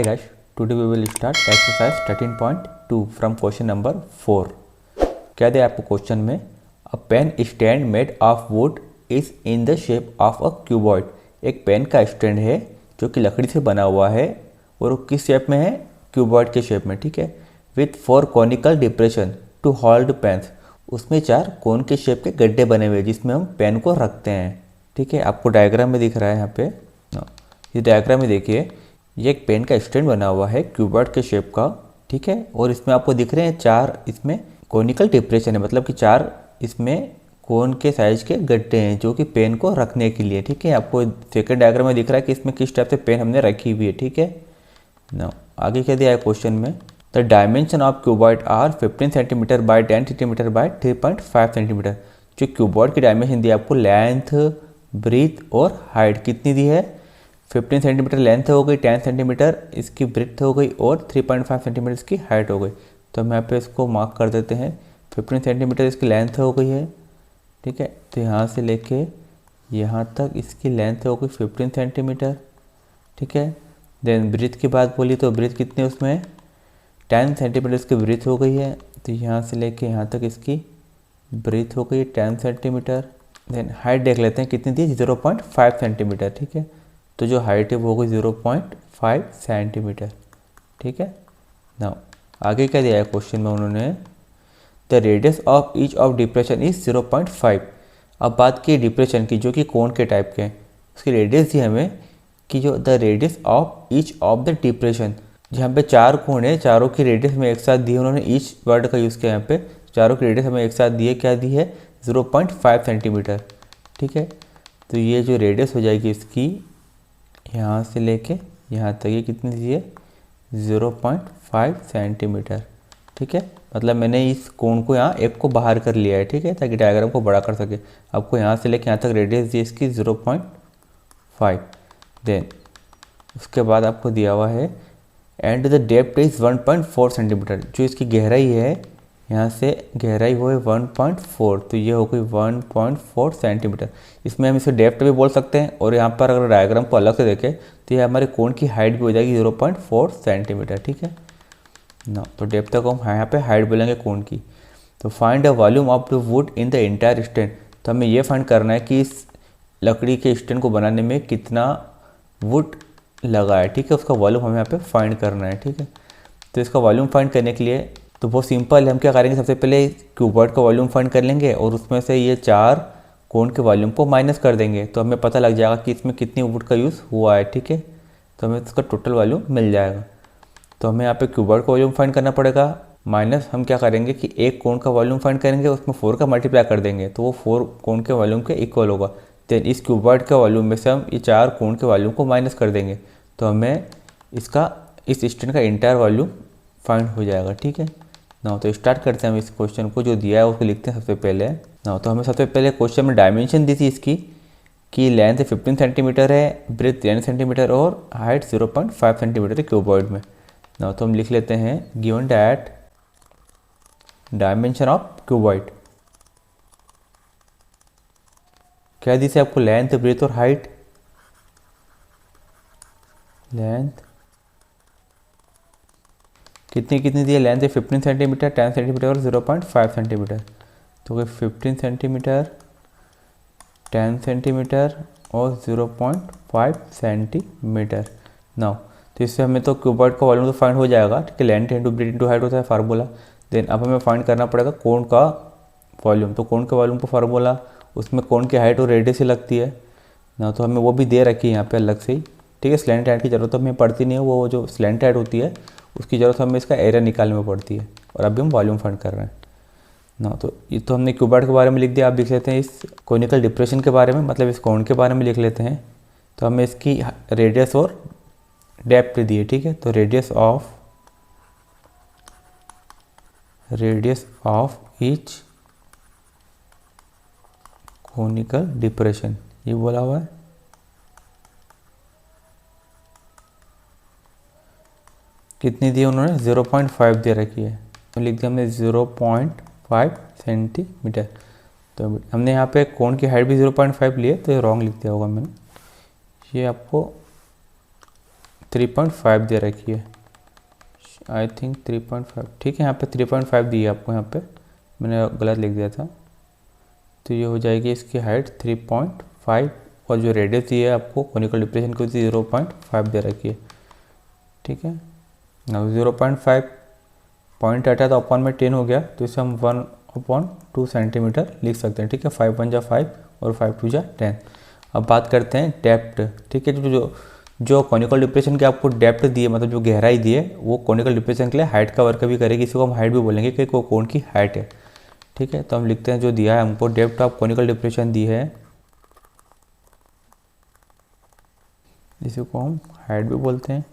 Hi guys, today we will start exercise 13.2 from question number 4. क्या दिया आपको question में? A pen stand made of wood is in the shape of a cuboid. एक pen का stand है जो कि लकड़ी से बना हुआ है और वो किस शेप में है? क्यूबॉइड के शेप में. ठीक है. With 4 conical depression to hold pens. उसमें 4 कोन के शेप के गड्ढे बने हुए जिसमें हम पेन को रखते हैं. ठीक है. आपको डायग्राम में दिख रहा है यहाँ पे. इस डायग्राम में देखिए, ये एक पेन का स्टैंड बना हुआ है क्यूबॉइड के शेप का. ठीक है. और इसमें आपको दिख रहे हैं 4 इसमें कॉनिकल डिप्रेशन है, मतलब कि 4 इसमें कोन के साइज के गड्ढे हैं जो कि पेन को रखने के लिए. ठीक है. आपको सेकंड डायग्राम में दिख रहा है कि इसमें किस टाइप से पेन हमने रखी हुई है. ठीक है. ना आगे क्या दिया है क्वेश्चन में? The dimension of cuboid are 15 centimetre by 10 centimetre by 3.5 centimetre. जो क्यूबॉइड की डायमेंशन दी है आपको, लेंथ, ब्रीथ और हाइट कितनी दी है? 15 सेंटीमीटर लेंथ हो गई, 10 सेंटीमीटर इसकी ब्रेथ हो गई और 3.5 सेंटीमीटर इसकी हाइट हो गई. तो हम यहाँ पे इसको मार्क कर देते हैं. 15 सेंटीमीटर इसकी लेंथ हो गई है. ठीक है. तो यहाँ से लेके यहाँ तक इसकी लेंथ हो गई 15 सेंटीमीटर. ठीक है. देन ब्रेथ की बात बोली तो ब्रेथ कितनी उसमें 10 सेंटीमीटर इसकी ब्रेथ हो गई है. तो यहाँ से लेके यहाँ तक इसकी ब्रेथ हो गई 10 सेंटीमीटर. देन हाइट देख लेते हैं कितनी थी, 0.5 सेंटीमीटर. ठीक है. तो जो हाइट है वो होगी 0.5 सेंटीमीटर. ठीक है. नाउ आगे क्या दिया है क्वेश्चन में उन्होंने? The radius of each of depression is 0.5. अब बात की डिप्रेशन की जो कि कोन के टाइप के हैं. उसकी रेडियस दी हमें कि जो the radius of each of the depression, जहाँ पे 4 कोण है, चारों की रेडियस हमें एक साथ दी है. उन्होंने ईच वर्ड का यूज़ किया यहाँ पे. चारों की रेडियस हमें एक साथ दी है. क्या दी है? 0.5 सेंटीमीटर. ठीक है. तो ये जो रेडियस हो जाएगी इसकी यहाँ से लेके यहाँ तक, ये कितनी दी है? 0.5 सेंटीमीटर. ठीक है. मतलब मैंने इस कोण को यहाँ एक को बाहर कर लिया है. ठीक है. ताकि डायग्राम को बड़ा कर सके. आपको यहाँ से लेके यहाँ तक रेडियस दी है इसकी 0.5. देन उसके बाद आपको दिया हुआ है and the depth is 1.4 centimetre. जो इसकी गहराई है, यहाँ से गहराई वो है 1.4. तो ये हो गई 1.4 सेंटीमीटर. इसमें हम इसे डेप्थ भी बोल सकते हैं. और यहाँ पर अगर डायग्राम को अलग से देखें तो ये हमारे कोण की हाइट भी हो जाएगी 0.4 सेंटीमीटर. ठीक है ना. तो डेप्थ को हम यहाँ पे हाइट बोलेंगे कोण की. तो find the volume of the would in the entire stand. तो हमें ये फाइंड करना है कि इस लकड़ी के स्टैंड को बनाने में कितना वुड लगा है. ठीक है. उसका वॉल्यूम हमें यहाँ पे फाइंड करना है. ठीक है. तो इसका वॉल्यूम फाइंड करने के लिए तो बहुत सिंपल है. हम क्या करेंगे, सबसे पहले क्यूबॉइड का वॉल्यूम फाइंड कर लेंगे और उसमें से ये 4 कोण के वॉल्यूम को माइनस कर देंगे. तो हमें पता लग जाएगा कि इसमें कितनी वुड का यूज़ हुआ है. ठीक है. तो हमें इसका टोटल वॉल्यूम मिल जाएगा. तो हमें यहाँ पे क्यूबॉइड का वॉल्यूम फाइंड करना पड़ेगा. माइनस हम क्या करेंगे कि एक कोण का वॉल्यूम फाइंड करेंगे, उसमें 4 का मल्टीप्लाई कर देंगे तो वो 4 कोण के वॉल्यूम के इक्वल होगा. देन इस क्यूबॉइड के वॉल्यूम में से हम ये 4 कोण के वॉल्यूम को माइनस कर देंगे तो हमें इसका इस स्टैंड का इंटायर वॉल्यूम फाइंड हो जाएगा. ठीक है ना. तो स्टार्ट करते हैं हम इस क्वेश्चन को. जो दिया है उसको लिखते हैं सबसे पहले ना. तो हमें सबसे पहले क्वेश्चन में डायमेंशन दी थी इसकी कि लेंथ 15 सेंटीमीटर है, ब्रेथ 10 सेंटीमीटर और हाइट 0.5 सेंटीमीटर है क्यूबॉइड में ना. तो हम लिख लेते हैं given that dimension of cuboid. क्या दी थी आपको? लेंथ, ब्रेथ और हाइट. लेंथ कितनी दी है? लेंथ है 15 सेंटीमीटर, 10 सेंटीमीटर और 0.5 सेंटीमीटर. तो 15 सेंटीमीटर, 10 सेंटीमीटर और 0.5 सेंटीमीटर. नाउ तो इससे हमें तो क्यूबॉइड का वॉल्यूम तो फाइंड हो जाएगा. ठीक है. Length into breadth into height होता है फार्मूला. देन अब हमें फाइंड करना पड़ेगा कोण का वॉल्यूम. तो कोण के वॉल्यूम का फार्मूला, उसमें कोण की हाइट और रेडियस ही लगती है ना. तो हमें वो भी दे रखी है यहाँ पे अलग से ही. ठीक है. स्लैंट हाइट की ज़रूरत हमें पड़ती नहीं है. वो जो स्लैंट हाइट होती है उसकी ज़रूरत हमें इसका एरिया निकालने में पड़ती है. और अभी हम वॉल्यूम फाइंड कर रहे हैं ना. तो ये तो हमने क्यूबॉइड के बारे में लिख दिया. आप लिख लेते हैं इस कोनिकल डिप्रेशन के बारे में, मतलब इस कोण के बारे में लिख लेते हैं. तो हमें इसकी रेडियस और डेप्थ दी है. ठीक है. तो radius of each conical depression ये बोला हुआ है. कितनी दी है उन्होंने? 0.5 दे रखी है. तो लिख दिया हमने 0.5 सेंटीमीटर. तो हमने यहाँ पे कोण की हाइट भी 0.5 ली है. तो ये रॉन्ग लिख दिया होगा मैंने. ये आपको 3.5 दे रखी है, आई थिंक 3.5, ठीक है। यहाँ पे 3.5 दी है आपको, यहाँ पे मैंने गलत लिख दिया था। तो ये हो जाएगी इसकी हाइट 3.5 और जो रेडियस दी है आपको कोनिकल डिप्रेशन की 0.5 दे रखी है, ठीक है ना। 0.5 पॉइंट हटा तो अपॉन में 10 हो गया, तो इसे हम 1/2 सेंटीमीटर लिख सकते हैं, ठीक है। 5 1 जा 5 और 5 2 जा 10। अब बात करते हैं डेप्थ, ठीक है। जो कॉनिकल डिप्रेशन की आपको डेप्थ दी है, मतलब जो गहराई दी है, वो कॉनिकल डिप्रेशन के लिए हाइट का वर्क भी करेगी। इसी को हम हाइट भी बोलेंगे कि वो कोन की हाइट है, ठीक है। तो हम लिखते हैं जो दिया है हमको डेप्थ ऑफ कॉनिकल डिप्रेशन दी है, जिसे को हम हाइट भी बोलते हैं।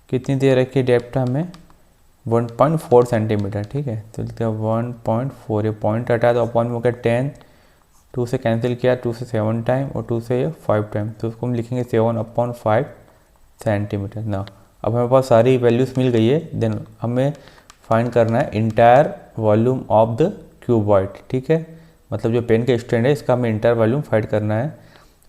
कितनी दे रखी है डेप्थ हमें? 1.4 सेंटीमीटर, ठीक है। तो लिखते हैं 1.4, ये पॉइंट हटा तो अपॉन में हो गया 10, 2 से कैंसिल किया, 2 से 7 टाइम और 2 से 5 टाइम, तो उसको हम लिखेंगे 7/5 सेंटीमीटर ना। अब हमारे पास सारी वैल्यूज़ मिल गई है, देन हमें फाइंड करना है entire volume of the cuboid, ठीक है। मतलब जो पेन का स्टैंड है, इसका हमें इंटायर वॉल्यूम फाइंड करना है।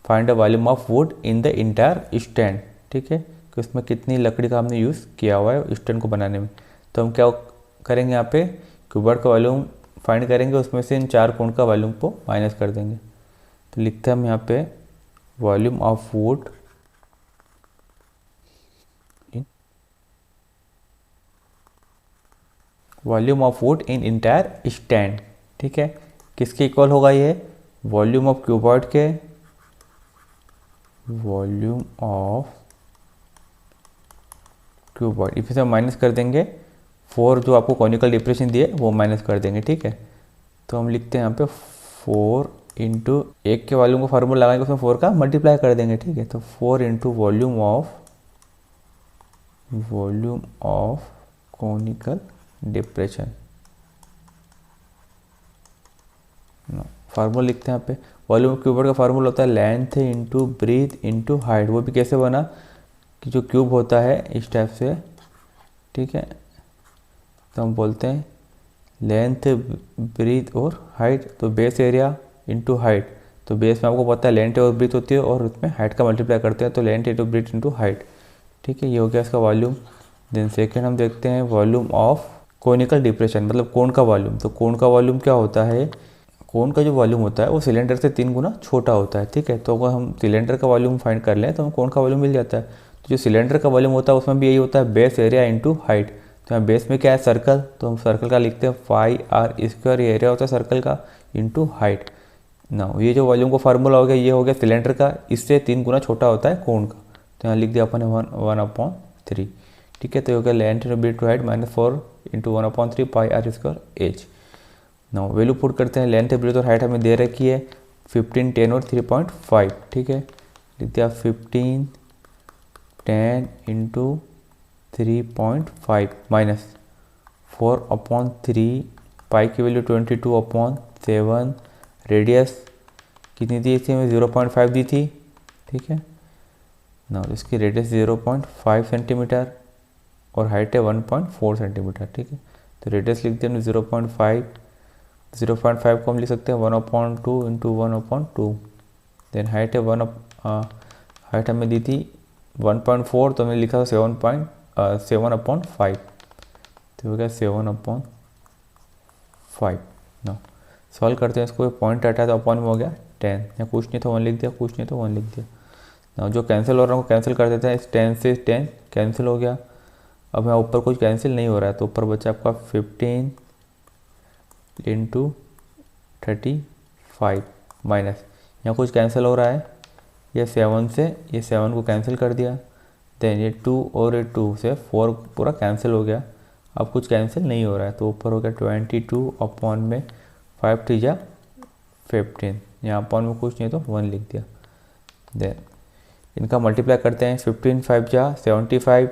Find the volume of would in the entire stand, ठीक है, कि उसमें कितनी लकड़ी का हमने यूज़ किया हुआ है स्टैंड को बनाने में। तो हम क्या करेंगे, यहाँ पे क्यूबॉइड का वॉल्यूम फाइंड करेंगे, उसमें से इन 4 कोण का वॉल्यूम को माइनस कर देंगे। तो लिखते हैं हम यहाँ पे volume of would in entire stand, ठीक है। किसके इक्वल होगा ये? वॉल्यूम ऑफ क्यूबॉइड के वॉल्यूम ऑफ क्यूबॉइड, इसमें से माइनस कर देंगे 4 जो आपको कॉनिकल डिप्रेशन दिए वो माइनस कर देंगे, ठीक है। तो हम लिखते हैं यहाँ पे 4 इंटू एक के वॉल्यूम को फार्मूला लगाएंगे, उसमें 4 का मल्टीप्लाई कर देंगे, ठीक है। तो 4 into volume of conical depression, formula लिखते हैं यहाँ पे। वॉल्यूम ऑफ क्यूबॉइड का फार्मूला होता है length into breadth into height. वो भी कैसे बना कि जो क्यूब होता है इस टाइप से, ठीक है। तो हम बोलते हैं लेंथ ब्रीथ और हाइट, तो बेस एरिया इंटू हाइट। तो बेस में आपको पता है लेंथ और ब्रीथ होती है और उसमें हाइट का मल्टीप्लाई करते हैं, तो length into breadth into height, ठीक है। ये हो गया इसका वॉल्यूम। देन सेकेंड हम देखते हैं वॉल्यूम ऑफ कोनिकल डिप्रेशन, मतलब कोण का वॉल्यूम। तो कोण का वॉल्यूम क्या होता है? कोण का जो वॉल्यूम होता है वो सिलेंडर से 3 गुना छोटा होता है, ठीक है। तो अगर हम सिलेंडर का वॉल्यूम फाइंड कर लें तो हमें कोण का वॉल्यूम मिल जाता है। तो जो सिलेंडर का वॉल्यूम होता है उसमें भी यही होता है, बेस एरिया इंटू हाइट। तो यहाँ बेस में क्या है? सर्कल, तो हम सर्कल का लिखते हैं 5r²। एरिया होता है सर्कल का इंटू हाइट ना। ये जो वॉल्यूम का फार्मूला हो गया, ये हो गया सिलेंडर का, इससे 3 गुना छोटा होता है कोण का। तो यहाँ लिख दिया अपन 1/3, ठीक है। तो ये हो गया length into breadth to height -4 into 1/3 πr² H. Now value put करते हैं। लेंथ ब्रीथ और हाइट हमें दे रखी है 15, 10 और 3.5, ठीक है। लिख दिया 15, 10 इंटू 3.5 माइनस 4/3, पाई की वैल्यू 22/7, रेडियस कितनी दी थी हमें? 0.5 दी थी, ठीक है ना। इसकी रेडियस 0.5 सेंटीमीटर और हाइट है 1.4 सेंटीमीटर, ठीक है। तो रेडियस लिखते हैं 0.5 को हम लिख सकते हैं 1/2 इंटू 1/2। देन हाइट है हाइट हमें दी थी 1.4, तो हमने लिखा था 7/5, तो हो गया 7/5 ना। सॉल्व करते हैं इसको, पॉइंट हटा तो अपॉन में हो गया 10, या कुछ नहीं तो 1 लिख दिया, कुछ नहीं तो 1 लिख दिया ना। जो कैंसिल हो रहा है कैंसिल कर देते हैं, इस 10 से 10 कैंसिल हो गया। अब यहाँ ऊपर कुछ कैंसिल नहीं हो रहा है, तो ऊपर बचा आपका 15 इंटू 35 माइनस, यहाँ कुछ कैंसिल हो रहा है, ये 7 से ये 7 को कैंसिल कर दिया। देन ये 2 और ये 2 से 4 पूरा कैंसिल हो गया। अब कुछ कैंसिल नहीं हो रहा है, तो ऊपर हो गया 22 अपॉन में 5 3 जा 15, यहाँ अपॉन में कुछ नहीं तो 1 लिख दिया। देन इनका मल्टीप्लाई करते हैं, 15 5 जा 75,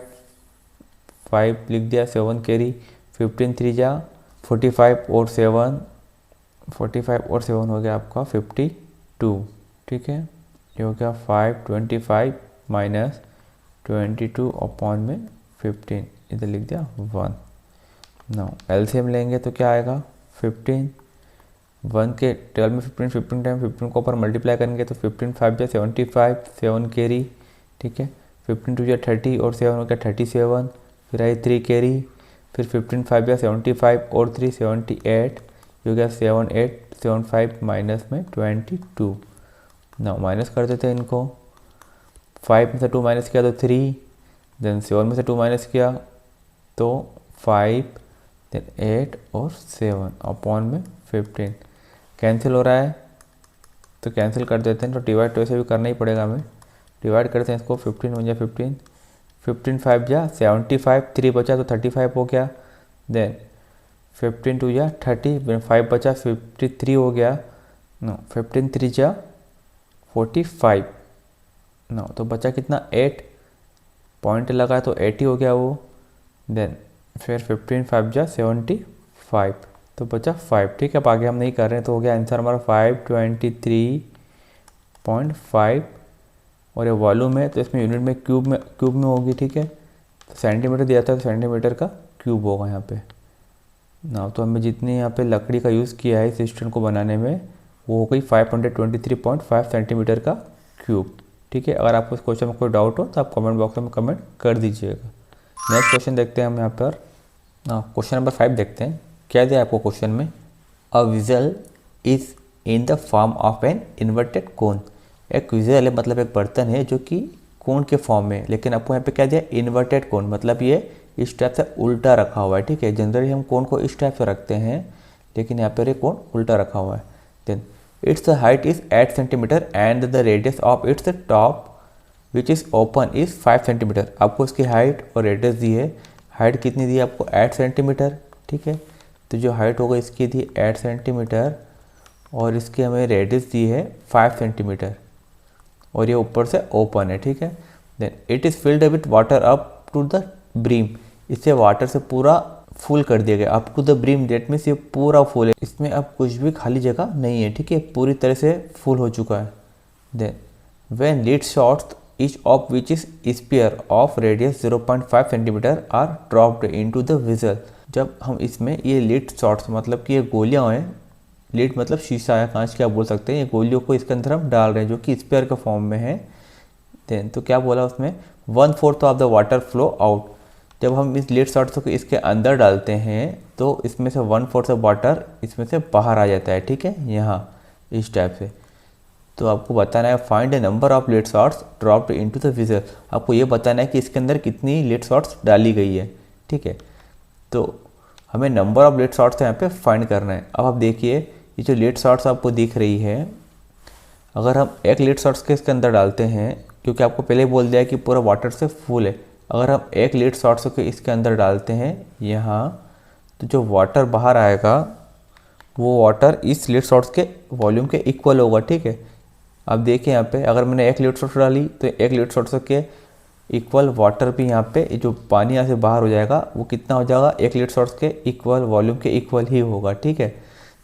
5 लिख दिया, 7 कैरी, 15 3 जा 45 और 7 हो गया आपका 52, ठीक है। ये हो गया 525 माइनस 22 अपॉन में 15, इधर लिख दिया 1। नाउ एलसीएम लेंगे तो क्या आएगा? 15 1 के 12 में 15, 15 टाइम 15 को ऊपर मल्टीप्लाई करेंगे तो 15 5 या 75, 7 कैरी, ठीक है। 15 2 या 30 और 7 हो गया 37, फिर आई 3 कैरी, फिर 15 5 या 75 और 3 78, हो गया 7 8 7 5 माइनस में 22। ना माइनस कर देते हैं इनको, 5 में से 2 माइनस किया तो 3, देन 7 में से 2 माइनस किया तो 5, देन 8 और 7 अपॉन में 15। कैंसिल हो रहा है तो कैंसिल कर देते हैं, तो डिवाइड तो ऐसे भी करना ही पड़ेगा हमें। डिवाइड करते हैं इसको, 15 बन जाए 15, 15 5 जा 75, 3 बचा तो 35 हो गया, देन 15 2 जा 30, 5 बचा 53 हो गया, नो 15 3 जा 45, नो तो बचा कितना 8, पॉइंट लगा तो 80 हो गया वो, देन फिर 15 5 जा 75, तो बचा 5, ठीक है। अब आगे हम नहीं कर रहे हैं, तो हो गया आंसर हमारा 523.5, और ये वॉल्यूम है तो इसमें यूनिट में क्यूब में होगी, ठीक है। तो सेंटीमीटर दिया था तो सेंटीमीटर का क्यूब होगा यहाँ पे ना। तो हमें जितनी यहाँ पे लकड़ी का यूज़ किया है इस स्टैंड को बनाने में वो हो गई 523.5 सेंटीमीटर का क्यूब, ठीक है। अगर आपको इस क्वेश्चन में कोई डाउट हो तो आप कमेंट बॉक्स में कमेंट कर दीजिएगा। नेक्स्ट क्वेश्चन देखते हैं हम यहाँ पर, क्वेश्चन नंबर 5 देखते हैं। क्या दिया आपको क्वेश्चन में, a vessel is in the form of an inverted cone. एक विजल है मतलब एक बर्तन है जो कि कोन के फॉर्म में है, लेकिन आपको यहाँ पे क्या दिया, इन्वर्टेड कोन, मतलब ये इस टाइप से उल्टा रखा हुआ है, ठीक है। जनरली हम कोन को इस टाइप से रखते हैं, लेकिन यहाँ पर ये कोन उल्टा रखा हुआ है। Then its height is 8 centimetre and the radius of its top which is open is 5 centimetre. आपको इसकी हाइट और रेडियस दी है, हाइट कितनी दी है आपको 8 सेंटीमीटर, ठीक है। तो जो हाइट होगा इसकी दी 8 सेंटीमीटर और इसकी हमें रेडियस दी है 5 सेंटीमीटर, और ये ऊपर से ओपन है, ठीक है। Then it is filled with water up to the brim. इसे वाटर से पूरा फुल कर दिया गया, up to the brim, that means ये पूरा फुल है, इसमें अब कुछ भी खाली जगह नहीं है, ठीक है, पूरी तरह से फुल हो चुका है। Then when lead shots each of which is sphere of radius 0.5 centimetre are dropped into the vessel. जब हम इसमें ये लीड शॉट्स मतलब कि ये गोलियां हैं, लीड मतलब शीशा या कांच क्या बोल सकते हैं, ये गोलियों को इसके अंदर हम डाल रहे हैं जो कि स्पेयर के फॉर्म में है। देन तो क्या बोला उसमें, 1/4 of the water flow out. जब हम इस लीड शॉट्स को इसके अंदर डालते हैं तो इसमें से 1/4 वाटर इसमें से बाहर आ जाता है, ठीक है, यहाँ इस टाइप से। तो आपको बताना है find the number of lead shots dropped into the vigil. आपको ये बताना है कि इसके अंदर कितनी लीड शॉट्स डाली गई है, ठीक है। तो हमें नंबर ऑफ लीड शॉट्स यहाँ पे फाइंड करना है। अब आप देखिए ये जो लीड शॉट्स आपको दिख रही है, अगर हम एक लीड शॉट्स के इसके अंदर डालते हैं, क्योंकि आपको पहले बोल दिया कि पूरा वाटर से फुल है, अगर हम एक लीड शॉट्स के इसके अंदर डालते हैं यहाँ, तो जो वाटर बाहर आएगा वो वाटर इस लीड शॉट्स के वॉल्यूम के इक्वल होगा, ठीक है। अब देखिए यहाँ पे अगर मैंने 1 लीड शॉट डाली तो 1 लीड शॉट के इक्वल वाटर भी यहाँ पे जो पानी यहाँ से बाहर हो जाएगा वो कितना हो जाएगा, 1 लीड शॉट्स के इक्वल वॉल्यूम के इक्वल ही होगा, ठीक है।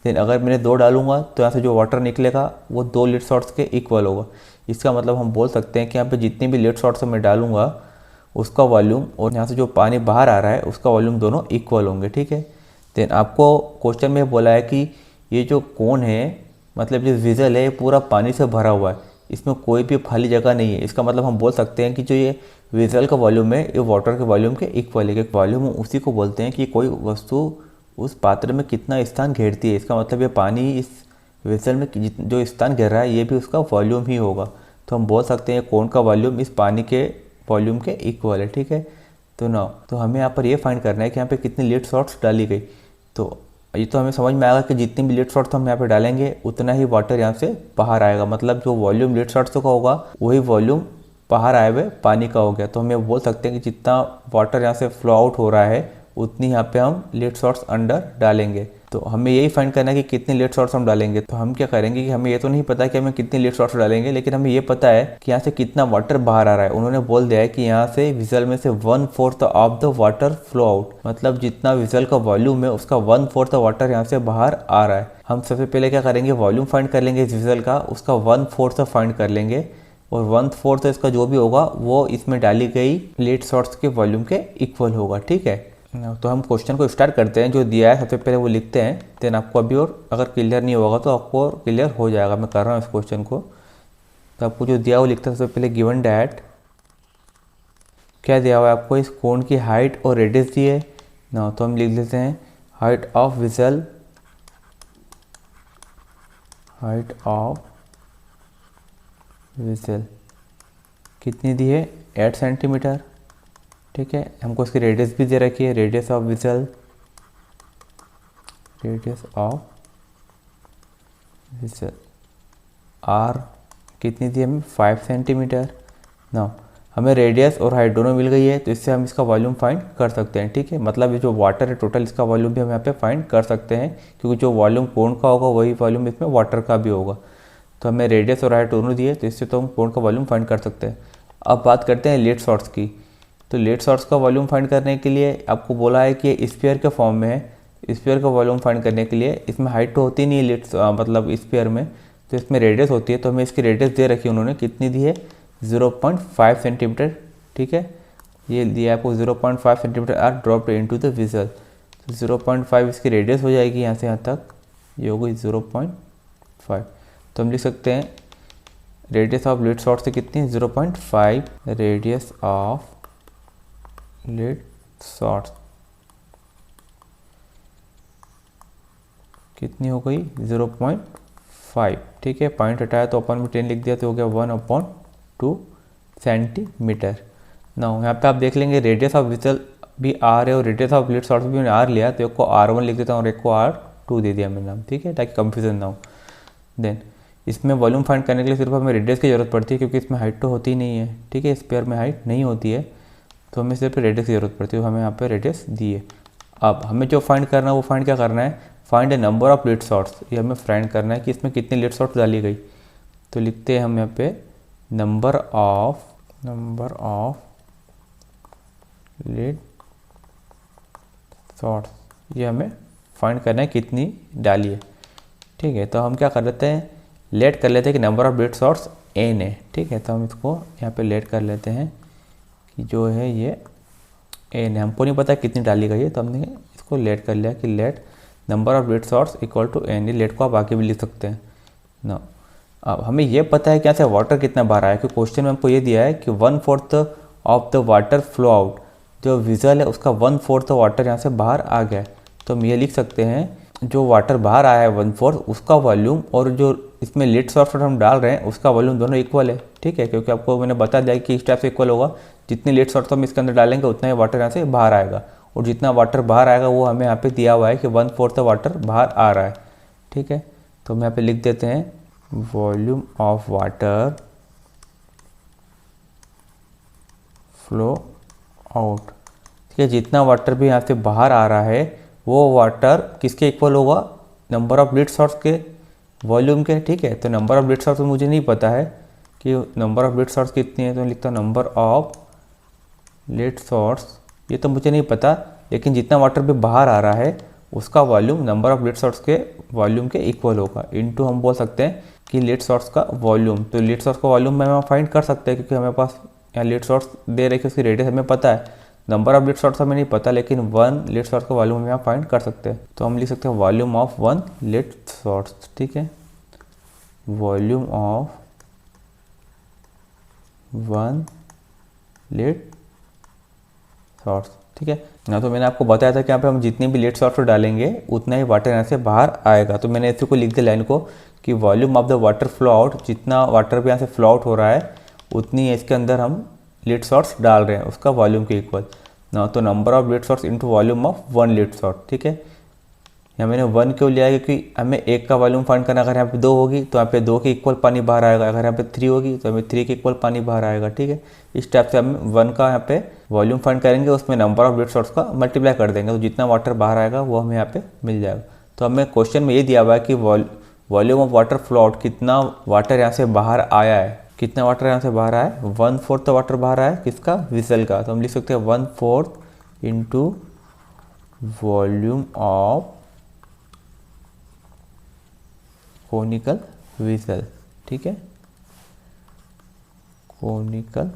देन अगर मैंने 2 डालूंगा तो यहाँ से जो वाटर निकलेगा वो 2 लीड शॉट्स के इक्वल होगा। इसका मतलब हम बोल सकते हैं कि यहाँ पे जितनी भी लीड शॉट्स मैं डालूंगा उसका वॉल्यूम और यहाँ से जो पानी बाहर आ रहा है उसका वॉल्यूम दोनों इक्वल होंगे, ठीक है। देन आपको क्वेश्चन में बोला है कि ये जो कोन है मतलब जो विजल है ये पूरा पानी से भरा हुआ है, इसमें कोई भी खाली जगह नहीं है। इसका मतलब हम बोल सकते हैं कि जो ये विजल का वॉल्यूम है ये वाटर के वॉल्यूम के इक्वल है। वॉल्यूम उसी को बोलते हैं कि कोई वस्तु उस पात्र में कितना स्थान घेरती है। इसका मतलब ये पानी इस विजल में जो स्थान घेर रहा है ये भी उसका वॉल्यूम ही होगा। तो हम बोल सकते हैं कोन का वॉल्यूम इस पानी के वॉल्यूम के इक्वल है, ठीक है। तो हमें यहाँ पर ये फाइंड करना है कि यहाँ पे कितनी लीड शॉट्स डाली गई। तो ये तो हमें समझ में आएगा कि जितनी भी लीड शॉट्स हम यहाँ पे डालेंगे उतना ही वाटर यहाँ से बाहर आएगा, मतलब जो वॉल्यूम लीड शॉट्स का होगा वही वॉल्यूम बाहर आए हुए पानी का हो गया। तो हम बोल सकते हैं कि जितना वाटर यहाँ से फ्लो आउट हो रहा है उतनी यहाँ पे हम लीड शॉट्स अंडर डालेंगे। तो हमें यही फाइंड करना है कि कितने लीड शॉट्स हम डालेंगे। तो हम क्या करेंगे कि हमें ये तो नहीं पता कि हमें कितने लीड शॉट्स डालेंगे, लेकिन हमें ये पता है कि यहाँ से कितना वाटर बाहर आ रहा है। उन्होंने बोल दिया है कि यहाँ से विजल में से 1/4 of the water flow out, मतलब जितना विजल का वॉल्यूम है उसका 1/4 वाटर यहाँ से बाहर आ रहा है। हम सबसे पहले क्या करेंगे, वॉल्यूम फाइंड कर लेंगे इस विजल का, उसका 1/4 फाइंड कर लेंगे और 1/4 इसका जो भी होगा वो इसमें डाली गई लीड शॉट्स के वॉल्यूम के इक्वल होगा, ठीक है। तो हम क्वेश्चन को स्टार्ट करते हैं, जो दिया है सबसे पहले वो लिखते हैं, देन आपको अभी और अगर क्लियर नहीं होगा तो आपको और क्लियर हो जाएगा। मैं कर रहा हूँ इस क्वेश्चन को। तो आपको जो दिया वो लिखते हैं सबसे पहले, गिवन डैट, क्या दिया हुआ है आपको, इस कोण की हाइट और रेडियस दी है ना। तो हम लिख लेते हैं height of vigil, height of vigil कितनी दी है, 8 सेंटीमीटर। ठीक है, हमको इसकी रेडियस भी दे रखी है, radius of vessel, radius of vessel are कितनी दी है हमें, 5 सेंटीमीटर ना। हमें रेडियस और हाइट दोनों मिल गई है, तो इससे हम इसका वॉल्यूम फाइंड कर सकते हैं। ठीक है, मतलब ये जो वाटर है टोटल, इसका वॉल्यूम भी हम यहाँ पे फाइंड कर सकते हैं, क्योंकि जो वॉल्यूम कोण का होगा वही वॉल्यूम इसमें वाटर का भी होगा। तो हमें रेडियस और हाइट दोनों दिए, तो इससे तो हम कोण का वॉल्यूम फाइंड कर सकते हैं। अब बात करते हैं लेट शॉर्ट्स की। तो लेट शॉर्ट्स का वॉल्यूम फाइंड करने के लिए आपको बोला है कि स्फीयर के फॉर्म में है। स्फीयर का वॉल्यूम फाइंड करने के लिए इसमें हाइट तो होती नहीं है लेट मतलब स्फीयर में, तो इसमें रेडियस होती है। तो हमें इसकी रेडियस दे रखी है उन्होंने, कितनी दी है, 0.5 सेंटीमीटर। ठीक है, ये दिया है आपको 0.5 centimetre are dropped into the vessel. तो 0.5 इसकी रेडियस हो जाएगी यहाँ से यहाँ तक, ये हो गई 0.5। तो हम लिख सकते हैं रेडियस ऑफ लेट शॉर्ट से कितनी है, 0.5, रेडियस ऑफ लेट शॉर्ट कितनी हो गई, 0.5। ठीक है, पॉइंट हटाया तो अपन में 10 लिख दिया, तो हो गया 1/2 सेंटीमीटर ना। यहाँ पे आप देख लेंगे रेडियस ऑफ विजल भी आर है और रेडियस ऑफ लेट शॉर्ट भी मैंने आर लिया, तो एक को R1 लिख देता हूँ और एक को R2 दे दिया मैंने नाम। ठीक है, ताकि कंफ्यूजन ना हो। देन इसमें वॉल्यूम फाइंड करने के लिए सिर्फ हमें रेडियस की ज़रूरत पड़ती है, क्योंकि इसमें हाइट तो होती ही नहीं है। ठीक है, स्पेयर में हाइट नहीं होती है, तो हमें सिर्फ रेडियस की ज़रूरत पड़ती है, हमें यहाँ पे रेडियस दी है। अब हमें जो फाइंड करना है वो फाइंड क्या करना है, find the number of lead shorts. ये हमें फाइंड करना है कि इसमें कितनी लेट शॉर्ट्स डाली गई। तो लिखते हैं हम यहाँ पे नंबर ऑफ लेट शॉर्ट्स, ये हमें फाइंड करना है कितनी डाली है। ठीक है, तो हम क्या कर लेते हैं, लेट कर लेते हैं कि number of lead shorts n है। ठीक है, तो हम इसको यहाँ पे लेट कर लेते हैं कि जो है ये n है, हमको नहीं पता कितनी डाली गई है, तो हमने इसको लेट कर लिया कि let number of lead shots equal to n। Let को आप आगे भी लिख सकते हैं ना। अब हमें ये पता है कि यहाँ से वाटर कितना बाहर आया, क्योंकि क्वेश्चन में हमको ये दिया है कि 1/4 of the water flow out, जो विजल है उसका 1/4 वाटर यहाँ से बाहर आ गया है। तो हम ये लिख सकते हैं जो वाटर बाहर आया है 1/4, उसका वॉल्यूम और जो इसमें लेट शॉर्ट हम डाल रहे हैं उसका वॉल्यूम दोनों इक्वल है। ठीक है, क्योंकि आपको मैंने बता दिया कि इस टाइप से इक्वल होगा, जितनी लेट शॉर्ट हम इसके अंदर डालेंगे उतना ही वाटर यहाँ से बाहर आएगा, और जितना वाटर बाहर आएगा वो हमें यहाँ पे दिया हुआ है कि 1/4 वाटर बाहर आ रहा है। ठीक है, तो हम यहाँ पे लिख देते हैं volume of water flow out. ठीक है, जितना वाटर भी यहाँ से बाहर आ रहा है वो वाटर किसके इक्वल होगा, नंबर ऑफ लेट शॉर्ट्स के वॉल्यूम के। ठीक है, तो नंबर ऑफ लेट शॉर्ट्स मुझे नहीं पता है कि नंबर ऑफ लेट शॉर्ट्स कितनी है, तो मैं लिखता हूँ नंबर ऑफ लेट शॉर्ट्स, ये तो मुझे नहीं पता, लेकिन जितना वाटर भी बाहर आ रहा है उसका volume number of lead shorts के वॉल्यूम के इक्वल होगा। इनटू हम बोल सकते हैं कि लेट शॉर्ट्स का वॉल्यूम, तो लेट शॉर्ट्स का वॉल्यूम में हम फाइंड कर सकते हैं, क्योंकि हमारे पास यहाँ लेट शॉर्ट्स दे रहे कि उसकी रेडियस हमें पता है, नंबर ऑफ लेट शॉर्ट्स हमें नहीं पता, लेकिन 1 लेट शॉर्ट्स का वॉल्यूम हम यहाँ फाइंड कर सकते हैं। तो हम लिख सकते हैं वॉल्यूम ऑफ 1 लेट शॉर्ट्स। ठीक है, वॉल्यूम ऑफ 1 लेट शॉर्ट्स। ठीक है ना, तो मैंने आपको बताया था कि यहाँ पे हम जितनी भी लेट शॉर्ट्स डालेंगे उतना ही वाटर यहाँ से बाहर आएगा। तो मैंने इसी को लिख दिया लाइन को कि volume of the water flow out, जितना वाटर भी यहाँ से फ्लो आउट हो रहा है उतनी इसके अंदर हम लेट शॉर्ट्स डाल रहे हैं उसका वॉल्यूम के इक्वल ना। तो number of lead shots into volume of 1 lead shot. ठीक है, यहाँ मैंने 1 क्यों लिया है, क्योंकि हमें 1 का वॉल्यूम फाइंड करना, अगर यहाँ पे 2 होगी तो यहाँ पे 2 के इक्वल पानी बाहर आएगा, अगर यहाँ पे 3 होगी तो हमें 3 के इक्वल पानी बाहर आएगा। ठीक है, इस टाइप से हम 1 का यहाँ पे वॉल्यूम फाइंड करेंगे, उसमें नंबर ऑफ लेट शॉर्ट्स का मल्टीप्लाई कर देंगे, तो जितना वाटर बाहर आएगा वो हमें यहाँ पे मिल जाएगा। तो हमें क्वेश्चन में ये दिया हुआ है कि volume of water flow out, कितना वाटर यहाँ से बाहर आया है, कितना वाटर यहाँ से बाहर आया है, 1/4 वाटर बाहर आया है किसका, विजल का। तो हम लिख सकते हैं 1/4 into volume of conical vigil. ठीक है, कोनिकल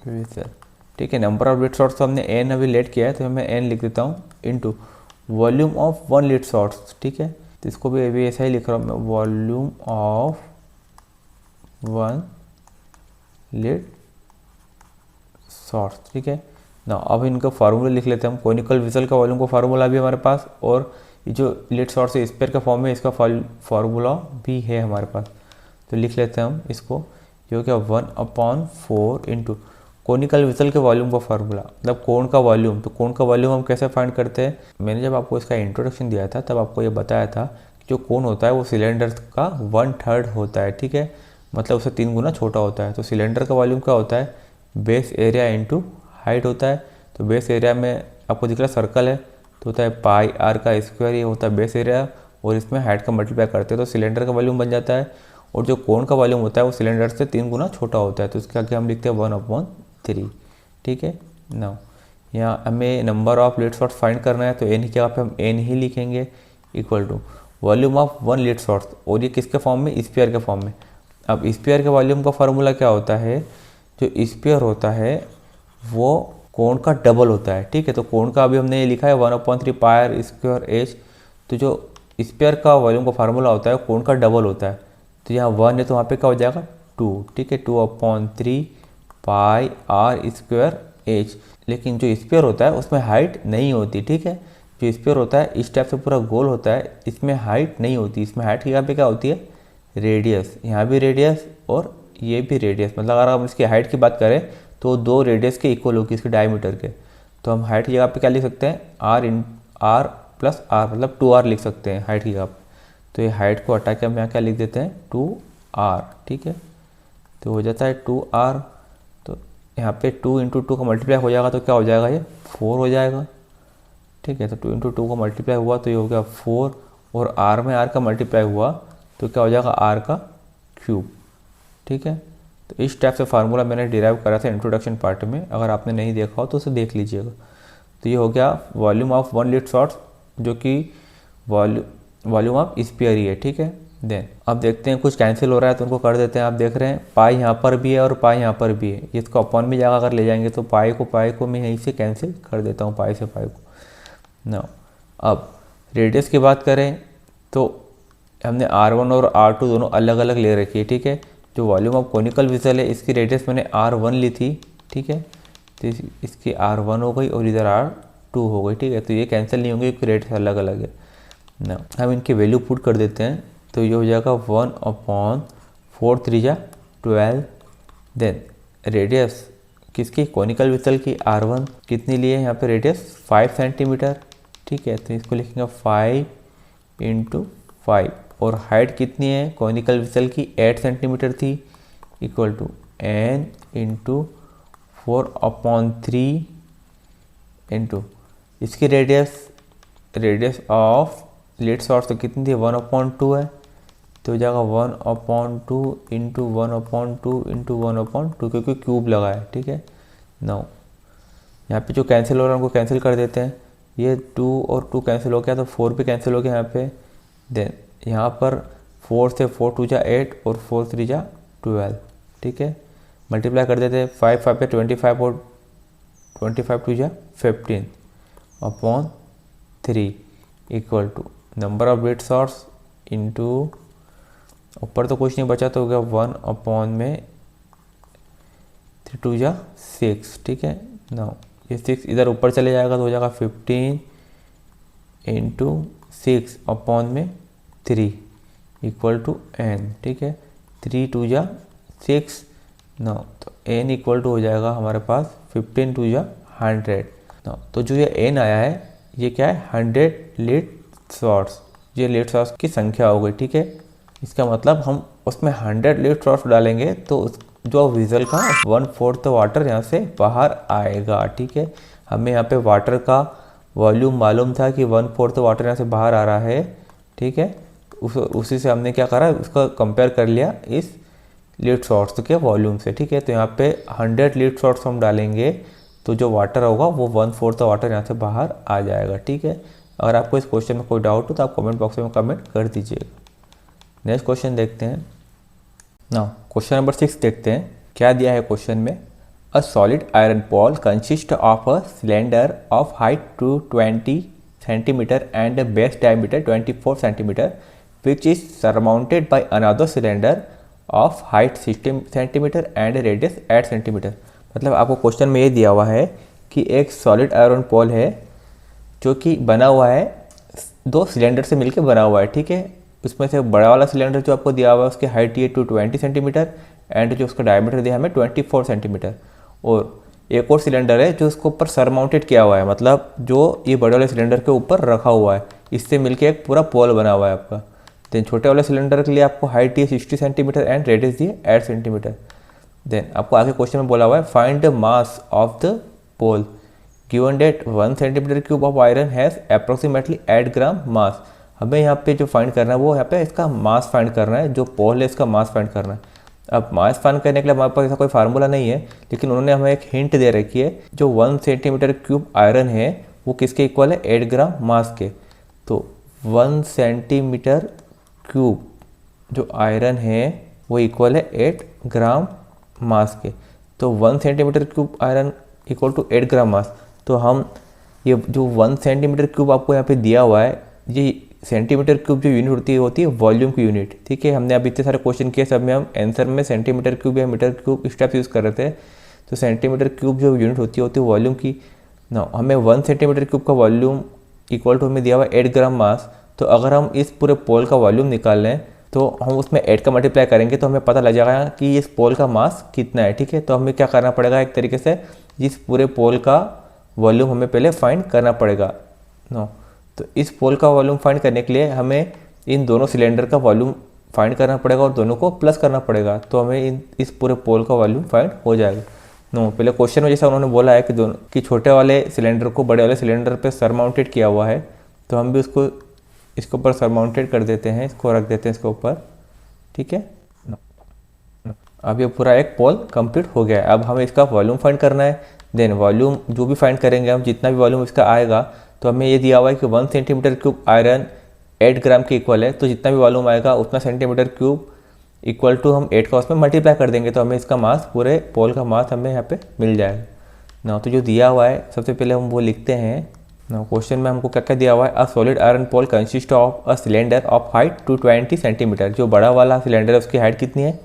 विजल। ठीक है। नंबर ऑफ लीड शॉट्स तो हमने एन अभी लेट किया है, तो मैं एन लिख देता हूँ into volume of one lead shots, ठीक है। तो इसको भी अभी ऐसा ही लिख रहा हूँ मैं, volume of one lead shots, ठीक है ना। अब इनका फार्मूला लिख लेते हैं हम। कोनिकल विसल का वॉल्यूम का फार्मूला भी हमारे पास, और ये जो लीड शॉर्ट्स है स्पेयर का फॉर्म है, इसका फार्मूला भी है हमारे पास। तो लिख लेते हैं हम इसको, ये हो गया 1/4 इंटू कोनिकल विसल के वॉल्यूम का फार्मूला, मतलब कोण का वॉल्यूम। तो कोण का वॉल्यूम हम कैसे फाइंड करते हैं, मैंने जब आपको इसका इंट्रोडक्शन दिया था तब आपको ये बताया था कि जो कोण होता है वो सिलेंडर का 1/3 होता है, ठीक है। मतलब उससे 3 गुना छोटा होता है। तो सिलेंडर का वॉल्यूम क्या होता है, बेस एरिया इंटू हाइट होता है। तो बेस एरिया में आपको दिख रहा है सर्कल है, तो होता है पाई आर का स्क्वायर, ये होता है बेस एरिया, और इसमें हाइट का मल्टीप्लाई करते हैं तो सिलेंडर का वॉल्यूम बन जाता है। और जो कोण का वॉल्यूम होता है वो सिलेंडर से 3 गुना छोटा होता है, तो इसके आगे हम लिखते हैं 1/3, ठीक है ना। यहाँ हमें number of lead shots find करना है, तो एन की जगह पे हम एन ही लिखेंगे, equal to volume of one lead shots, और ये किसके फॉर्म में, स्फीयर के फॉर्म में। अब स्फीयर के वॉल्यूम का फार्मूला क्या होता है, जो स्फीयर होता है वो कोण का डबल होता है, ठीक है। तो कोण का अभी हमने ये लिखा है 1/3 पाई स्क्वायर एच। तो जो स्फीयर का वॉल्यूम का फार्मूला होता है कोण का डबल होता है। तो यहाँ 1 है तो वहाँ पे क्या हो जाएगा 2, ठीक है, 2/3 पाई आर स्क्वायर एच। लेकिन जो स्फीयर होता है उसमें हाइट नहीं होती, ठीक है। जो स्फीयर होता है इस टाइप से पूरा गोल होता है, इसमें हाइट नहीं होती। इसमें हाइट की यहाँ पे क्या होती है, रेडियस। यहाँ भी रेडियस और ये भी रेडियस, मतलब अगर हम इसकी हाइट की बात करें तो 2 रेडियस के इक्वल होगी इसके डायमीटर के। तो हम हाइट की जगह पे क्या लिख सकते हैं, आर प्लस आर, मतलब 2r लिख सकते हैं हाइट की जगह पे। तो ये हाइट को हटा के हम यहाँ क्या लिख देते हैं 2r, ठीक है। तो हो जाता है 2r। तो यहाँ पे 2 × 2 का मल्टीप्लाई हो जाएगा तो क्या हो जाएगा, ये 4 हो जाएगा, ठीक है। तो 2 × 2 का मल्टीप्लाई हुआ तो ये हो गया 4, और r में r का मल्टीप्लाई हुआ तो क्या हो जाएगा r का क्यूब, ठीक है। तो इस टाइप से फार्मूला मैंने डिराइव करा था इंट्रोडक्शन पार्ट में, अगर आपने नहीं देखा हो तो उसे देख लीजिएगा। तो ये हो गया volume of one lead shots, जो कि वॉल्यूम ऑफ स्फीयर ही है, ठीक है। देन अब देखते हैं कुछ कैंसिल हो रहा है तो उनको कर देते हैं। आप देख रहे हैं पाई यहाँ पर भी है और पाई यहाँ पर भी है, इसको अपॉन में जाकर अगर ले जाएंगे तो पाई को मैं यहीं से कैंसिल कर देता हूँ, पाई से पाई को ना। अब रेडियस की बात करें तो हमने R1 और R2 दोनों अलग अलग ले रखी है, ठीक है। जो वॉल्यूम ऑफ कोनिकल विसल है इसकी रेडियस मैंने R1 ली थी, ठीक है। तो इसकी R1 हो गई और इधर R2 हो गई, ठीक है। तो ये कैंसिल नहीं होंगे क्योंकि रेडियस अलग अलग है ना। हम इनकी वैल्यू पुट कर देते हैं, तो ये हो जाएगा 1/4 3 12। देन रेडियस किसकी, कोनिकल विसल की, R1 कितनी लिए यहाँ पे रेडियस 5 सेंटीमीटर, ठीक है। तो इसको लिखेंगे 5 × 5, और हाइट कितनी है कोनिकल विसल की 8 सेंटीमीटर थी, इक्वल टू n × 4/3 इंटू इसकी रेडियस ऑफ लीड शॉर्ट्स तो कितनी थी 1/2 है, तो हो जाएगा 1/2 इंटू 1/2 इंटू 1/2, क्योंकि क्यूब लगा है, ठीक है। नाउ यहाँ पे जो कैंसिल हो रहा है उनको कैंसिल कर देते हैं। ये 2 और 2 कैंसिल हो गया तो 4 भी कैंसिल हो गया यहाँ पे। देन यहाँ पर 4 से 4 2 जा 8 और 4 3 जा 12, ठीक है। मल्टीप्लाई कर देते हैं, 5 5 पे 25 और 25 2 जा 15/3 equal to number of lead shots into ऊपर तो कुछ नहीं बचा तो हो गया 1/3 2 जा 6, ठीक है। नाउ ये 6 इधर ऊपर चले जाएगा तो हो जाएगा 15 × 6/3 इक्वल टू n, ठीक है। 3 2 जा 6 ना, तो n इक्वल टू हो जाएगा हमारे पास 15 2 जा 100 ना। तो जो ये n आया है ये क्या है 100 लीड शॉट्स, ये लीड शॉट्स की संख्या हो गई, ठीक है। इसका मतलब हम उसमें 100 लीड शॉट्स डालेंगे तो जो विजल का 1/4 वाटर यहाँ से बाहर आएगा, ठीक है। हमें यहाँ पे वाटर का वॉल्यूम मालूम था कि 1/4 वाटर यहाँ से बाहर आ रहा है, ठीक है। उसी से हमने क्या करा, उसका कंपेयर कर लिया इस लीड शॉट्स के वॉल्यूम से, ठीक है। तो यहाँ पे 100 लीड शॉट्स हम डालेंगे तो जो वाटर होगा वो 1/4 वाटर यहाँ से बाहर आ जाएगा, ठीक है। अगर आपको इस क्वेश्चन में कोई डाउट हो तो आप कमेंट बॉक्स में कमेंट कर दीजिएगा। नेक्स्ट क्वेश्चन देखते हैं ना, क्वेश्चन नंबर 6 देखते हैं क्या दिया है क्वेश्चन में। A solid iron pole consists of a cylinder of height 220 centimeter and a base diameter 24 centimeter, which is surmounted by another cylinder of height 60 centimeter and radius 8 centimeter। मतलब आपको question में ये दिया हुआ है कि एक सॉलिड आयरन पोल है जो कि बना हुआ है दो सिलेंडर से मिलकर बना हुआ है, ठीक है। उसमें से बड़ा वाला सिलेंडर जो आपको दिया हुआ है उसकी हाइट ये 220 सेंटीमीटर एंड जो उसका डायमीटर दिया हमें 24 सेंटीमीटर, और एक और सिलेंडर है जो उसको ऊपर सरमाउंटेड किया हुआ है, मतलब जो ये बड़े वाले सिलेंडर के ऊपर रखा हुआ है, इससे मिलके एक पूरा पोल बना हुआ है आपका। देन छोटे वाले सिलेंडर के लिए आपको हाइट दिए 60 सेंटीमीटर एंड रेडियस दिए 8 सेंटीमीटर। देन आपको आगे क्वेश्चन में बोला हुआ है find the mass of the pole given that 1 centimetre cube of iron has approximately 8 gram mass. हमें यहाँ पे जो फाइंड करना है वो यहाँ पे इसका मास फाइंड करना है, जो पोल है इसका मास फाइंड करना है। अब मास फाइंड करने के लिए हमारे पास ऐसा कोई फार्मूला नहीं है, लेकिन उन्होंने हमें एक हिंट दे रखी है, जो 1 सेंटीमीटर क्यूब आयरन है वो किसके इक्वल है 8 ग्राम मास के। तो 1 सेंटीमीटर क्यूब जो आयरन है वो इक्वल है 8 ग्राम मास के। तो 1 centimetre cube iron equal to 8 gram mass. तो हम ये जो 1 सेंटीमीटर क्यूब आपको यहाँ पे दिया हुआ है, ये सेंटीमीटर क्यूब जो यूनिट होती है वॉल्यूम की यूनिट, ठीक है। हमने अभी इतने सारे क्वेश्चन किए, सब में हम आंसर में सेंटीमीटर क्यूब या मीटर क्यूब स्टेप्स यूज़ कर रहे थे। तो सेंटीमीटर क्यूब जो यूनिट होती है वॉल्यूम की ना, हमें 1 सेंटीमीटर क्यूब का वॉल्यूम इक्वल टू हमें दिया हुआ 8 ग्राम मास। तो अगर हम इस पूरे पोल का वॉल्यूम निकाल लें तो हम उसमें 8 का मल्टीप्लाई करेंगे तो हमें पता लग जाएगा कि इस पोल का मास कितना है, ठीक है। तो हमें क्या करना पड़ेगा, एक तरीके से इस पूरे पोल का वॉल्यूम हमें पहले फाइंड करना पड़ेगा नो। तो इस पोल का वॉल्यूम फाइंड करने के लिए हमें इन दोनों सिलेंडर का वॉल्यूम फाइंड करना पड़ेगा और दोनों को प्लस करना पड़ेगा, तो हमें इस पूरे पोल का वॉल्यूम फाइंड हो जाएगा नो। पहले क्वेश्चन में जैसा उन्होंने बोला है कि दोनों कि छोटे वाले सिलेंडर को बड़े वाले सिलेंडर पे सरमाउंटेड किया हुआ है, तो हम भी उसको इसके ऊपर सरमाउंटेड कर देते हैं, इसको रख देते हैं इसके ऊपर, ठीक है। अब ये पूरा एक पोल कंप्लीट हो गया है। अब हमें इसका वॉल्यूम फाइंड करना है। देन वॉल्यूम जो भी फाइंड करेंगे हम, जितना भी वॉल्यूम इसका आएगा, तो हमें ये दिया हुआ है कि 1 सेंटीमीटर क्यूब आयरन 8 ग्राम के इक्वल है। तो जितना भी वॉल्यूम आएगा उतना सेंटीमीटर क्यूब इक्वल टू हम 8 का उसमें मल्टीप्लाई कर देंगे, तो हमें इसका मास, पूरे पोल का मास हमें यहाँ पे मिल जाएगा ना। तो जो दिया हुआ है सबसे पहले हम वो लिखते हैं ना। क्वेश्चन में हमको क्या क्या दिया हुआ है, a solid iron pole consist of a cylinder of height 220 centimetre. जो बड़ा वाला सिलेंडर है उसकी हाइट कितनी है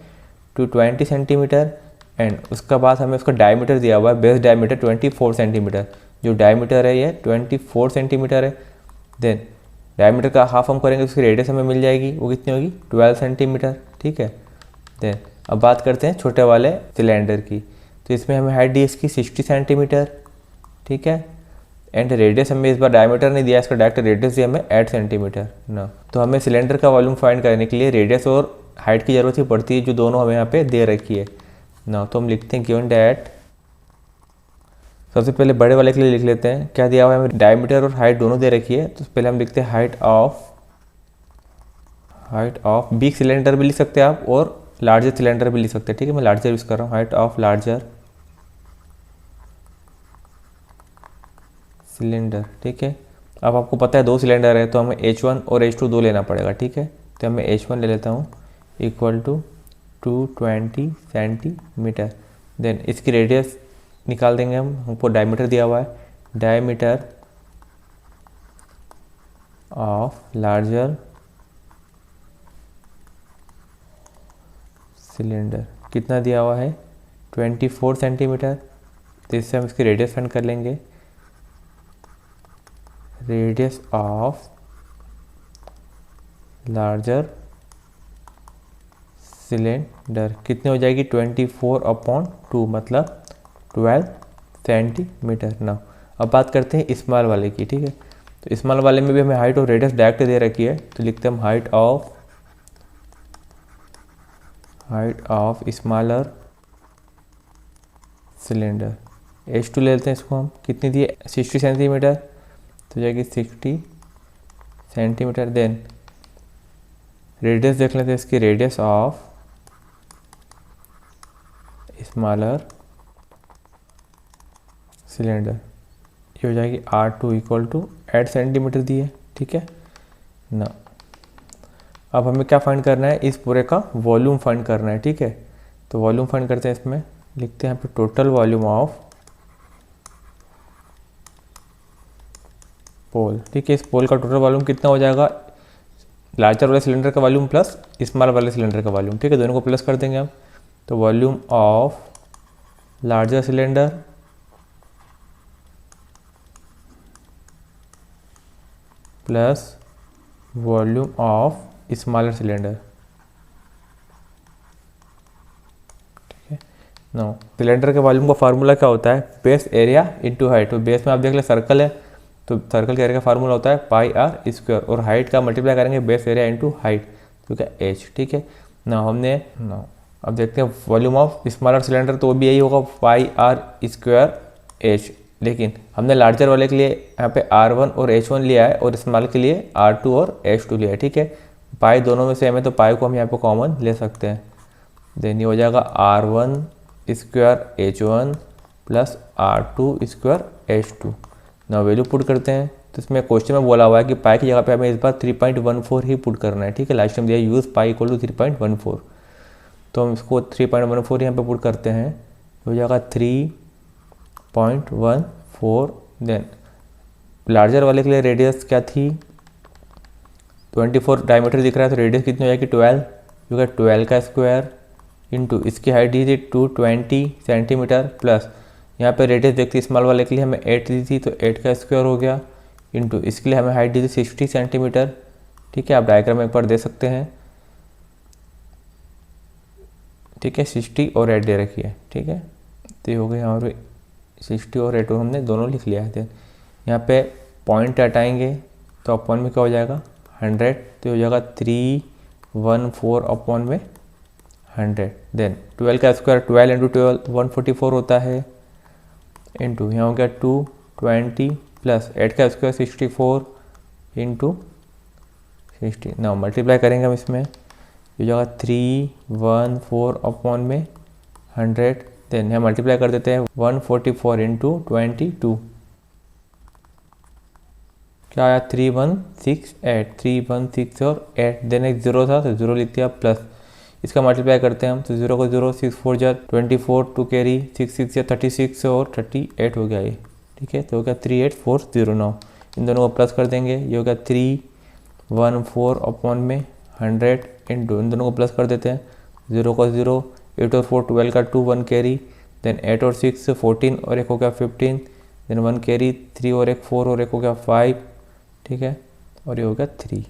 220 सेंटीमीटर, एंड उसका बाद हमें उसका डायमीटर दिया हुआ है, बेस डायमीटर 24 सेंटीमीटर। जो डायमीटर है ये 24 सेंटीमीटर है। देन डायमीटर का हाफ हम करेंगे, उसकी रेडियस हमें मिल जाएगी, वो कितनी होगी 12 सेंटीमीटर, ठीक है। देन अब बात करते हैं छोटे वाले सिलेंडर की। तो इसमें हमें हाइट दी इसकी 60 सेंटीमीटर, ठीक है, एंड रेडियस हमें इस बार डायमीटर नहीं दिया, इसका डायरेक्ट रेडियस दिया हमें 8 सेंटीमीटर ना। तो हमें सिलेंडर का वॉल्यूम फाइंड करने के लिए रेडियस और हाइट की ज़रूरत ही पड़ती है, जो दोनों हमें यहाँ पे दे रखी है ना। तो हम लिखते हैं गिवन डैट, सबसे पहले बड़े वाले के लिए लिख लेते हैं क्या दिया हुआ है हमें, डायमीटर और हाइट दोनों दे रखी है। तो पहले हम लिखते हैं हाइट ऑफ बिग सिलेंडर भी लिख सकते हैं आप और लार्जर सिलेंडर भी लिख सकते हैं, ठीक है। मैं लार्जर यूज़ कर रहा हूँ, हाइट ऑफ लार्जर सिलेंडर, ठीक है। अब आपको पता है 2 सिलेंडर है तो हमें H1 और H2 दो लेना पड़ेगा, ठीक है। तो मैं H1 ले लेता हूँ इक्वल टू 220 सेंटीमीटर। देन इसकी रेडियस निकाल देंगे हम, हमको डायमीटर दिया हुआ है, डायमीटर ऑफ लार्जर सिलेंडर कितना दिया हुआ है 24 सेंटीमीटर। तो इससे हम इसकी रेडियस फाइंड कर लेंगे, रेडियस ऑफ लार्जर सिलेंडर कितनी हो जाएगी 24/2 मतलब 12 सेंटीमीटर ना। अब बात करते हैं स्मॉल वाले की, ठीक है। तो स्मॉल वाले में भी हमें हाइट और रेडियस डायरेक्ट दे रखी है, तो लिखते हैं हम height of smaller cylinder H2 ले लेते हैं, इसको हम कितनी दिए 60 सेंटीमीटर, तो जाएगी 60 सेंटीमीटर। देन रेडियस देख लेते हैं इसकी, रेडियस ऑफ स्मॉलर सिलेंडर ये हो जाएगी R2 इक्वल टू 8 सेंटीमीटर दी है, ठीक है ना। अब हमें क्या फाइंड करना है, इस पूरे का वॉल्यूम फाइंड करना है, ठीक है। तो वॉल्यूम फाइंड करते हैं इसमें, लिखते हैं यहाँ पे टोटल वॉल्यूम ऑफ पोल। ठीक है, इस पोल का टोटल वॉल्यूम कितना हो जाएगा, लार्जर वाले सिलेंडर का वॉल्यूम प्लस स्मॉल वाले सिलेंडर का वॉल्यूम। ठीक है, दोनों को प्लस कर देंगे हम, तो volume of larger cylinder plus volume of smaller cylinder. ठीक है, नो सिलेंडर के वॉल्यूम का फार्मूला क्या होता है, बेस एरिया इनटू हाइट। तो बेस में आप देख लें सर्कल है, तो सर्कल के एरिया का फार्मूला होता है पाई आर स्क्वायर, और हाइट का मल्टीप्लाई करेंगे बेस एरिया इनटू हाइट, तो क्या एच। ठीक है ना, हमने ना अब देखते हैं वॉल्यूम ऑफ स्मॉलर सिलेंडर, तो भी यही होगा पाई आर स्क्वायर एच, लेकिन हमने लार्जर वाले के लिए यहाँ पे R1 और H1 लिया है और स्मॉल के लिए R2 और H2 लिया है। ठीक है, पाई दोनों में सेम है, तो पाई को हम यहाँ पे कॉमन ले सकते हैं। देन ये हो जाएगा R1 square H1 plus R2 square H2। ना वैल्यू पुट करते हैं, तो इसमें क्वेश्चन में बोला हुआ है कि पाई की जगह पे हमें इस बार 3.14 ही पुट करना है। ठीक है, लास्ट टाइम दिया यूज़ पाई इक्वल टू 3.14, तो हम इसको 3.14 यहाँ पे पुट करते हैं, हो जाएगा 3.14। देन लार्जर वाले के लिए रेडियस क्या थी, 24 डायमीटर दिख रहा है, तो रेडियस कितनी हो जाएगी 12, क्योंकि 12 का स्क्वायर इंटू इसकी हाइट दी थी 220 सेंटीमीटर, प्लस यहाँ पे रेडियस देखते स्मॉल वाले के लिए हमें 8 दी थी, तो 8 का स्क्वायर हो गया, इंटू इसके लिए हमें हाइट दी थी 60 सेंटीमीटर। ठीक है, आप डायग्राम एक बार दे सकते हैं। ठीक है, 60 और 8 दे रखी है। ठीक है, तो ये हो गया हमारे 60 और 8 हमने दोनों लिख लिया है। देन यहाँ पे पॉइंट हटाएंगे, तो अपॉन में क्या हो जाएगा 100, तो हो जाएगा 314 अपॉन में 100। देन 12 का स्क्वायर 12 इंटू 12 144 होता है, इंटू यहाँ हो गया 220 प्लस 8 का स्क्वायर 64 इंटू 60। ना मल्टीप्लाई करेंगे हम इसमें, ये हो जाएगा 314 अपॉन में 100। देन यहाँ मल्टीप्लाई कर देते हैं 144 इंटू 22, क्या आया 3168, 316 और 8। देन एक जीरो था, तो जीरो लिख दिया, प्लस इसका मल्टीप्लाई करते हैं हम, तो जीरो को जीरो 6 4 जा 24 टू कैरी 6 6 या 36 और 38 हो गया ये। ठीक है, तो हो गया 38409। इन दोनों को प्लस कर देंगे, ये हो गया 314 अपॉन में 100 इंटू इन दोनों को प्लस कर देते हैं, जीरो को जीरो 8 और 4 12 का 2 1 कैरी, देन 8 और 6 14 और एक हो गया 15, देन 1 कैरी 3 और एक 4 और एक हो गया 5। ठीक है, और ये हो गया 3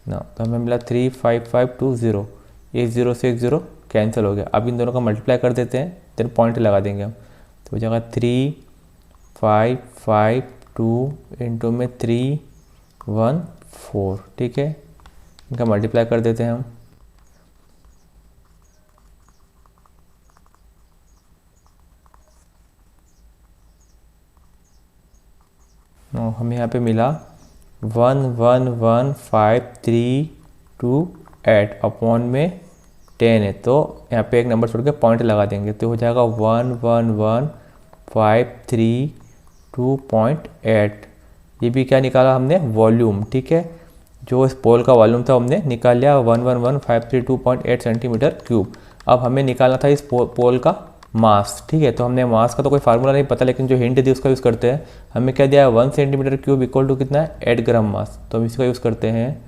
ना, तो हमें मिला 35520। एक जीरो से एक जीरो कैंसिल हो गया। अब इन दोनों का मल्टीप्लाई कर देते हैं, देन पॉइंट लगा देंगे हम, तो हो जाएगा 3552 इंटू में 314। ठीक है, इनका मल्टीप्लाई कर देते हैं हम, हमें यहाँ पे मिला 1115328 अपॉन में 10 है, तो यहाँ पे एक नंबर छोड़ के पॉइंट लगा देंगे, तो हो जाएगा 1115328। ये भी क्या निकाला हमने, वॉल्यूम। ठीक है, जो इस पोल का वॉल्यूम था हमने निकाल लिया 1115328 सेंटीमीटर क्यूब। अब हमें निकालना था इस पोल का मास। ठीक है, तो हमने मास का तो कोई फार्मूला नहीं पता, लेकिन जो हिंट दी उसका यूज़ करते हैं। हमें क्या दिया है 1 सेंटीमीटर क्यूब इक्वल टू कितना है 8 ग्राम मास, तो हम इसका यूज़ करते हैं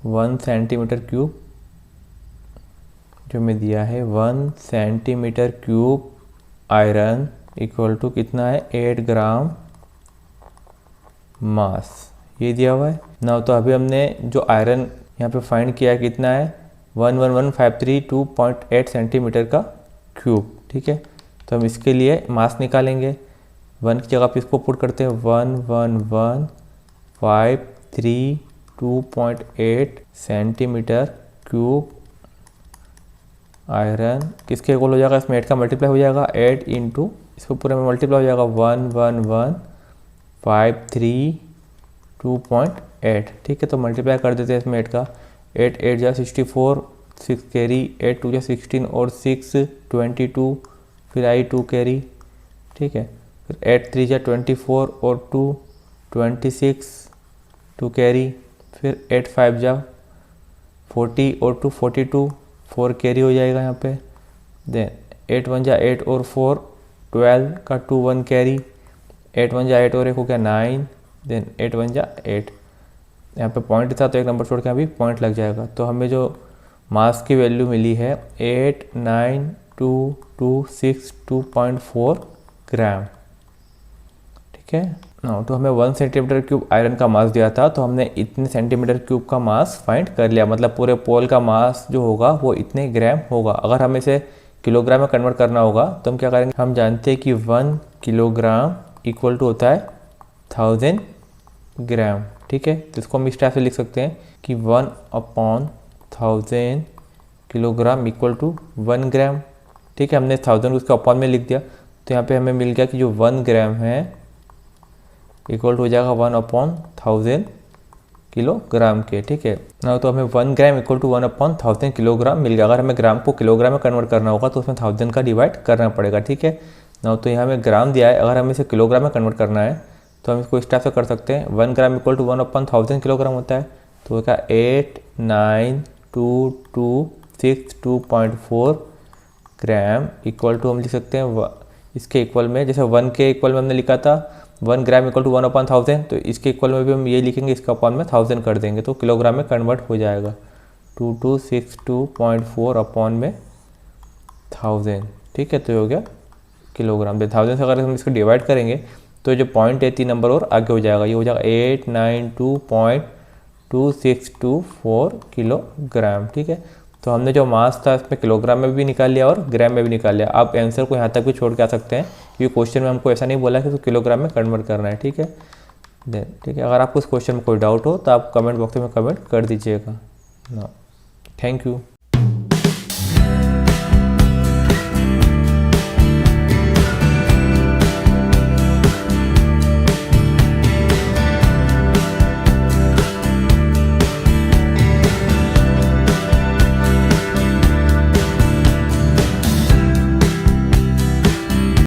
1 सेंटीमीटर क्यूब, जो हमें दिया है 1 centimetre cube iron equal to कितना है 8 ग्राम मास, ये दिया हुआ है ना। तो अभी हमने जो आयरन यहाँ पे फाइंड किया है कितना है 1115328 सेंटीमीटर का क्यूब। ठीक है, तो हम इसके लिए मास निकालेंगे, 1 की जगह पे इसको पुट करते हैं 1115328 सेंटीमीटर क्यूब आयरन किसके इक्वल हो जाएगा, इसमें 8 का मल्टीप्लाई हो जाएगा 8 इंटू इसको पूरे में मल्टीप्लाई हो जाएगा 1115328। ठीक है, तो मल्टीप्लाई कर देते हैं इसमें 8 का, 8 8 जा 64, 6 कैरी 8 2 जा 16 और 6 22, फिर आई 2 कैरी। ठीक है, फिर 8 3 जा 24 और 2 26 2 कैरी, फिर 8 5 जा 40 और 2 42 4 कैरी हो जाएगा यहाँ पे, देन 8 1 जा 8 और 4 12 का 2 1 कैरी, 8 1 जा 8 और 1 हो गया 9, देन 8 1 जा 8, यहाँ पे पॉइंट था तो एक नंबर छोड़ के अभी पॉइंट लग जाएगा। तो हमें जो मास की वैल्यू मिली है 892262.4 ग्राम, ठीक है ना। तो हमें 1 सेंटीमीटर क्यूब आयरन का मास दिया था, तो हमने इतने सेंटीमीटर क्यूब का मास फाइंड कर लिया, मतलब पूरे पोल का मास जो होगा वो इतने ग्राम होगा। अगर हमें इसे किलोग्राम में कन्वर्ट करना होगा तो हम क्या करेंगे, हम जानते हैं कि 1 किलोग्राम इक्वल टू होता है 1000 ग्राम, ठीक है। तो इसको हम इस टाइप से लिख सकते हैं कि 1/1000 किलोग्राम इक्वल टू 1 ग्राम, ठीक है। हमने 1000 उसके अपॉन में लिख दिया, तो यहाँ पे हमें मिल गया कि जो 1 ग्राम है इक्वल टू हो जाएगा 1/1000 किलोग्राम के, ठीक है ना। तो हमें 1 ग्राम इक्वल टू 1/1000 किलोग्राम मिल गया। अगर हमें ग्राम को किलोग्राम में कन्वर्ट करना होगा तो उसमें 1000 का डिवाइड करना पड़ेगा, ठीक है ना। तो यहाँ हमें ग्राम दिया है, अगर हमें इसे किलोग्राम में कन्वर्ट करना है तो हम इसको इस टाइप से कर सकते हैं। 1 ग्राम इक्वल टू 1/1000 किलोग्राम होता है, तो क्या 892262.4 ग्राम इक्वल टू हम लिख सकते हैं इसके इक्वल में, जैसे 1 के इक्वल में हमने लिखा था 1 ग्राम इक्वल टू 1/1000, तो इसके इक्वल में भी हम ये लिखेंगे, इसका अपॉन में 1000 कर देंगे तो किलोग्राम में कन्वर्ट हो जाएगा। 2262.4 अपॉन में 1000, ठीक है। तो ये हो गया किलोग्राम। 1000 से अगर हम इसको डिवाइड करेंगे तो जो पॉइंट है 3 नंबर और आगे हो जाएगा, ये हो जाएगा 892.2624 किलोग्राम, ठीक है। तो हमने जो मास था इसमें किलोग्राम में भी निकाल लिया और ग्राम में भी निकाल लिया। आप आंसर को यहाँ तक भी छोड़ के आ सकते हैं, क्योंकि क्वेश्चन में हमको ऐसा नहीं बोला कि तो किलोग्राम में कन्वर्ट करना है, ठीक है। ठीक है, अगर आपको इस क्वेश्चन में कोई डाउट हो तो आप कमेंट बॉक्स में कमेंट कर दीजिएगा ना। Thank you.